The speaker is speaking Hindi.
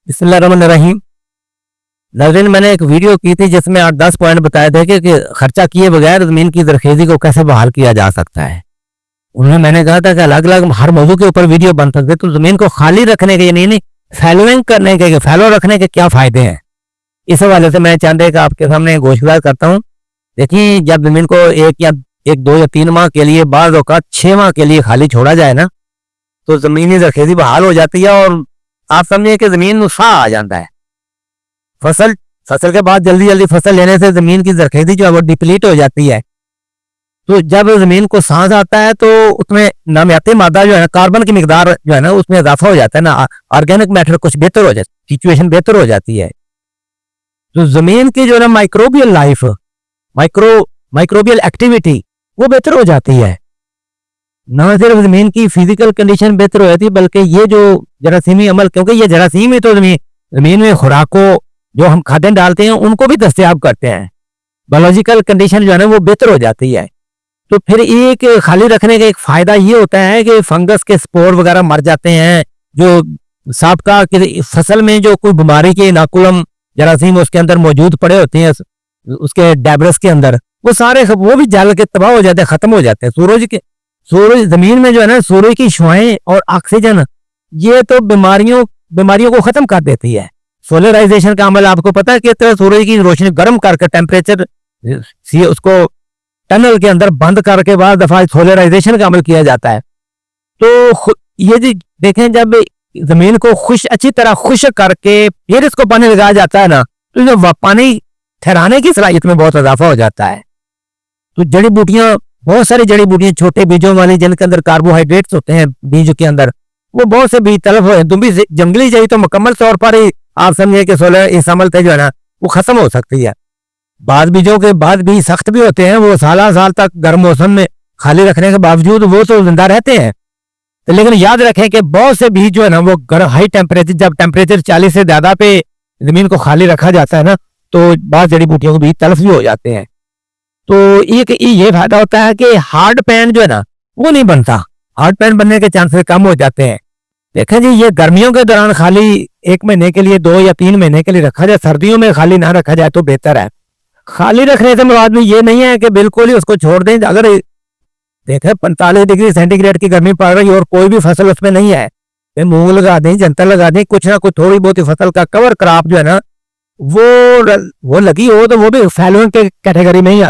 बिस्मिल्लाहिर्रहमानिर्रहीम। नाज़रीन, मैंने एक वीडियो की थी जिसमें 8-10 पॉइंट बताए थे कि खर्चा किए बगैर ज़मीन की ज़रख़ेज़ी को कैसे बहाल किया जा सकता है। उनमें मैंने कहा था कि अलग-अलग हर मौजू के ऊपर वीडियो बन सकते, तो ज़मीन को खाली रखने के यानी फैलोइंग करने के फैलो रखने के क्या फ़ायदे हैं। इस हवाले से मैं चंद एक आपके सामने गोशगुजार करता हूँ। देखिए, जब ज़मीन को 1, 2 या 3 माह के लिए, बाज़ औक़ात 6 माह के लिए खाली छोड़ा जाए ना, तो ज़मीनी ज़रख़ेज़ी बहाल हो जाती है और आप समझिए कि ज़मीन में साह आ जाता है। फसल के बाद जल्दी-जल्दी फसल लेने से ज़मीन की ज़रख़ेज़ी जो है वो डिप्लीट हो जाती है। तो जब ज़मीन को सांस आता है तो उसमें नामियाती मादा जो है ना, कार्बन की मिकदार जो है ना, उसमें इजाफा हो जाता है ना, ऑर्गेनिक मैटर कुछ बेहतर हो जाता है, सिचुएशन बेहतर हो जाती है। तो ज़मीन की जो है ना माइक्रोबियल लाइफ, माइक्रोबियल एक्टिविटी वो बेहतर हो जाती है। न सिर्फ ज़मीन की फिजिकल कंडीशन बेहतर हो जाती है, बल्कि ये जो जरासीमी अमल, क्योंकि ये जरासीम ही तो ज़मीन में खुराकों जो हम खादें डालते हैं उनको भी दस्तयाब करते हैं। बायोलॉजिकल कंडीशन जो है ना वो बेहतर हो जाती है। तो फिर एक खाली रखने का एक फ़ायदा ये होता है कि फंगस के स्पोर वगैरह मर जाते हैं। जो साबका फसल में जो कोई बीमारी के इनाकुलम जरासीम उसके अंदर मौजूद पड़े होते हैं, उसके डेब्रिस के अंदर, वो सारे वो भी जल के तबाह हो जाते हैं, ख़त्म हो जाते हैं। सूरज ज़मीन में जो है ना, सूरज की शुआएं और ऑक्सीजन ये तो बीमारियों को ख़त्म कर देती है। सोलराइजेशन का अमल आपको पता है कि तरह सूरज की रोशनी गर्म करके टेम्परेचर उसको टनल के अंदर बंद करके बाद दफा सोलराइजेशन का अमल किया जाता है। तो ये जी देखें, जब ज़मीन को अच्छी तरह खुश्क करके फिर इसको पानी लगाया जाता है ना, तो पानी ठहराने की सलाहियत में बहुत इजाफा हो जाता है। तो जड़ी बूटियां, बहुत सारी जड़ी बूटियां छोटे बीजों वाली जिनके अंदर कार्बोहाइड्रेट्स होते हैं बीज के अंदर, वो बहुत से बीज तलब हो, तुम भी जंगली जाई तो मुकम्मल तौर पर ही आप समझिए कि सोलर इस अमल से जो है ना वो खत्म हो सकती है। बाद बीजों के बाद भी सख्त भी होते हैं, वो साल तक गर्म मौसम में खाली रखने के बावजूद वो तो जिंदा रहते हैं। तो लेकिन याद रखें कि बहुत से बीज जो है ना वो हाई टेम्परेचर, जब टेम्परेचर 40 से ज्यादा पे जमीन को खाली रखा जाता है ना, तो बाद जड़ी बूटियों के बीज तलफ भी हो जाते हैं। तो एक ये फायदा होता है कि हार्ड पैन जो है ना वो नहीं बनता, हार्ड पैन बनने के चांसेस कम हो जाते हैं। देखें जी, ये गर्मियों के दौरान खाली 1 महीने के लिए, 2 या 3 महीने के लिए रखा जाए, सर्दियों में खाली ना रखा जाए तो बेहतर है। खाली रखने से मुराद में ये नहीं है कि बिल्कुल ही उसको छोड़ दें। अगर देखें 45 डिग्री सेंटीग्रेड की गर्मी पड़ रही है और कोई भी फसल उसमें नहीं है, मूंग लगा दें, जंतर लगा दें, कुछ ना कुछ थोड़ी बहुत फसल का कवर क्रॉप जो है ना वो लगी हो, तो वो भी फैलोइंग के कैटेगरी में ही आती है।